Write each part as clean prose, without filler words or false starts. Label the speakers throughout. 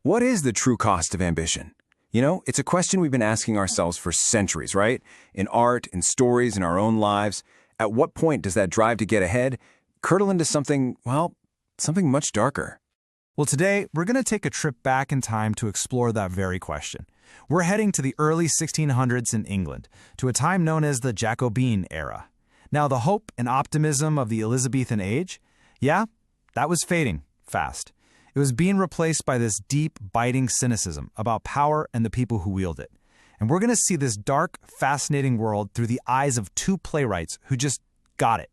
Speaker 1: What is the true cost of ambition? You know, it's a question we've been asking ourselves for centuries, right? In art, in stories, in our own lives. At what point does that drive to get ahead curdle into something, well, something much darker?
Speaker 2: Well, today, we're going to take a trip back in time to explore that very question. We're heading to the early 1600s in England, to a time known as the Jacobean Era. Now, the hope and optimism of the Elizabethan age, yeah, that was fading fast. It was being replaced by this deep, biting cynicism about power and the people who wield it. And we're going to see this dark, fascinating world through the eyes of two playwrights who just got it,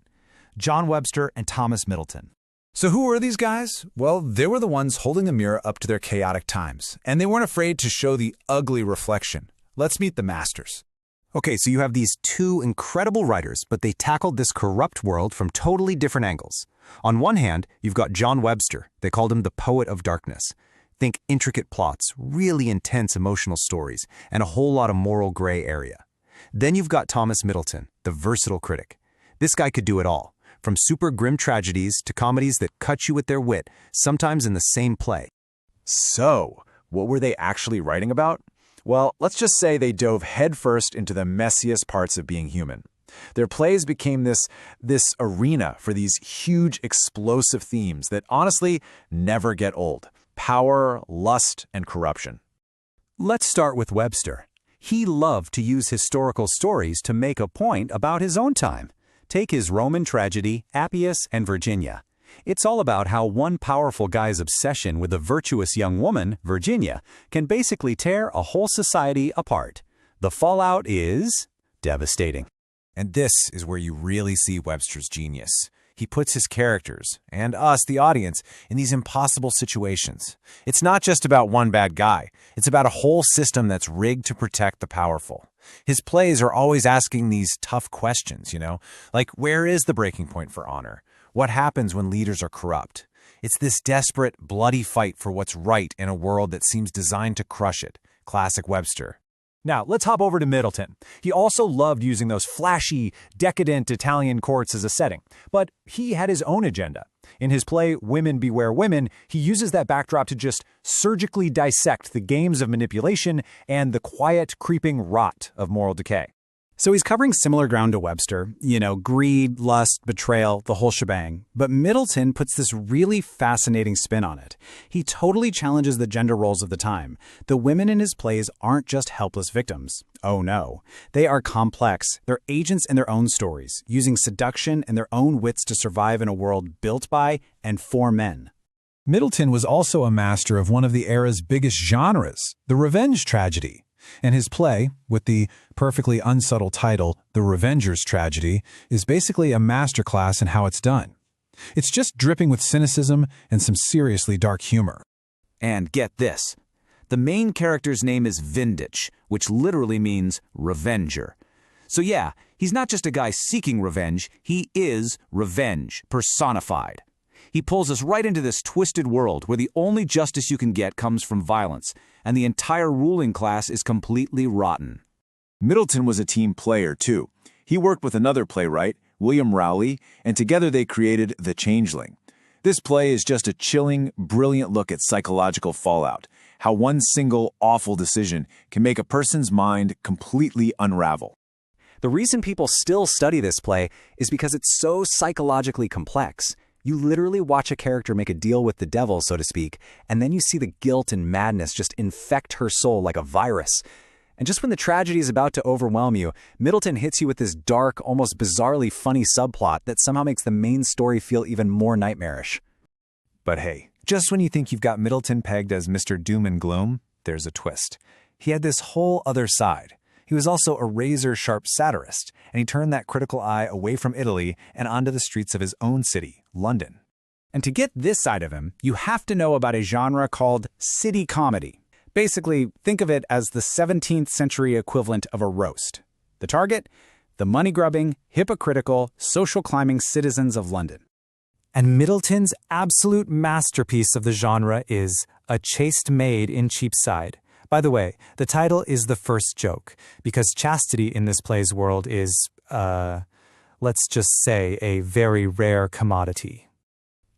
Speaker 2: John Webster and Thomas Middleton.
Speaker 3: So who were these guys? Well, they were the ones holding a mirror up to their chaotic times, and they weren't afraid to show the ugly reflection. Let's meet the masters.
Speaker 4: Okay, so you have these two incredible writers, but they tackled this corrupt world from totally different angles. On one hand, you've got John Webster. They called him the poet of darkness. Think intricate plots, really intense emotional stories, and a whole lot of moral gray area. Then you've got Thomas Middleton, the versatile critic. This guy could do it all, from super grim tragedies to comedies that cut you with their wit, sometimes in the same play.
Speaker 5: So, what were they actually writing about? Well, let's just say they dove headfirst into the messiest parts of being human. Their plays became this arena for these huge, explosive themes that honestly never get old: power, lust, and corruption.
Speaker 4: Let's start with Webster. He loved to use historical stories to make a point about his own time. Take his Roman tragedy, Appius and Virginia. It's all about how one powerful guy's obsession with a virtuous young woman, Virginia, can basically tear a whole society apart. The fallout is devastating.
Speaker 5: And this is where you really see Webster's genius. He puts his characters, and us, the audience, in these impossible situations. It's not just about one bad guy. It's about a whole system that's rigged to protect the powerful. His plays are always asking these tough questions, like where is the breaking point for honor? What happens when leaders are corrupt? It's this desperate, bloody fight for what's right in a world that seems designed to crush it. Classic Webster.
Speaker 6: Now, let's hop over to Middleton. He also loved using those flashy, decadent Italian courts as a setting, but he had his own agenda. In his play, Women Beware Women, he uses that backdrop to just surgically dissect the games of manipulation and the quiet, creeping rot of moral decay.
Speaker 2: So he's covering similar ground to Webster, greed, lust, betrayal, the whole shebang. But Middleton puts this really fascinating spin on it. He totally challenges the gender roles of the time. The women in his plays aren't just helpless victims. Oh no. They are complex. They're agents in their own stories, using seduction and their own wits to survive in a world built by and for men.
Speaker 3: Middleton was also a master of one of the era's biggest genres, the revenge tragedy. And his play, with the perfectly unsubtle title, The Revenger's Tragedy, is basically a masterclass in how it's done. It's just dripping with cynicism and some seriously dark humor.
Speaker 7: And get this. The main character's name is Vindich, which literally means revenger. So yeah, he's not just a guy seeking revenge, he is revenge personified. He pulls us right into this twisted world where the only justice you can get comes from violence, and the entire ruling class is completely rotten.
Speaker 5: Middleton was a team player, too. He worked with another playwright, William Rowley, and together they created The Changeling. This play is just a chilling, brilliant look at psychological fallout, how one single, awful decision can make a person's mind completely unravel.
Speaker 4: The reason people still study this play is because it's so psychologically complex. You literally watch a character make a deal with the devil, so to speak, and then you see the guilt and madness just infect her soul like a virus. And just when the tragedy is about to overwhelm you, Middleton hits you with this dark, almost bizarrely funny subplot that somehow makes the main story feel even more nightmarish.
Speaker 5: But hey, just when you think you've got Middleton pegged as Mr. Doom and Gloom, there's a twist. He had this whole other side. He was also a razor-sharp satirist, and he turned that critical eye away from Italy and onto the streets of his own city, London.
Speaker 2: And to get this side of him, you have to know about a genre called city comedy. Basically, think of it as the 17th century equivalent of a roast. The target? The money-grubbing, hypocritical, social-climbing citizens of London.
Speaker 8: And Middleton's absolute masterpiece of the genre is A Chaste Maid in Cheapside. By the way, the title is the first joke, because chastity in this play's world is, let's just say, a very rare commodity.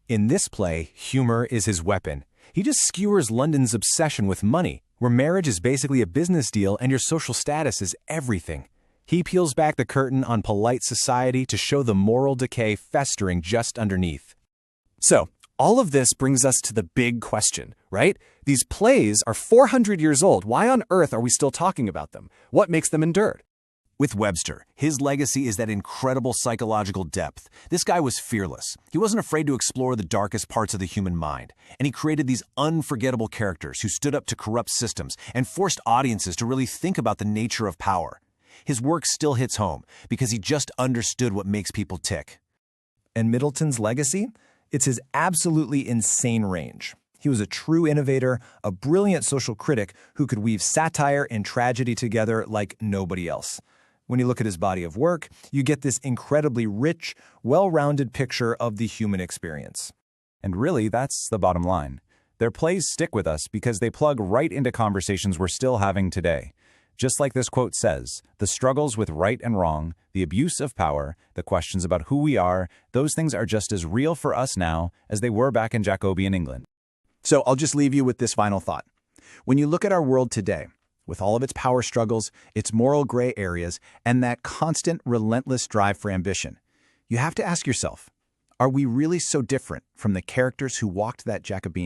Speaker 1: In this play, humor is his weapon.
Speaker 6: He just skewers London's obsession with money, where marriage is basically a business deal and your social status is everything. He peels back the curtain on polite society to show the moral decay festering just underneath. So, all of this brings us to the big question, right? These plays are 400 years old. Why on earth are we still talking about them? What makes them endure?
Speaker 5: With Webster, his legacy is that incredible psychological depth. This guy was fearless. He wasn't afraid to explore the darkest parts of the human mind. And he created these unforgettable characters who stood up to corrupt systems and forced audiences to really think about the nature of power. His work still hits home because he just understood what makes people tick.
Speaker 6: And Middleton's legacy? It's his absolutely insane range. He was a true innovator, a brilliant social critic who could weave satire and tragedy together like nobody else. When you look at his body of work, you get this incredibly rich, well-rounded picture of the human experience.
Speaker 2: And really, that's the bottom line. Their plays stick with us because they plug right into conversations we're still having today. Just like this quote says, the struggles with right and wrong, the abuse of power, the questions about who we are, those things are just as real for us now as they were back in Jacobean England.
Speaker 1: So I'll just leave you with this final thought. When you look at our world today, with all of its power struggles, its moral gray areas, and that constant, relentless drive for ambition, you have to ask yourself, are we really so different from the characters who walked that Jacobean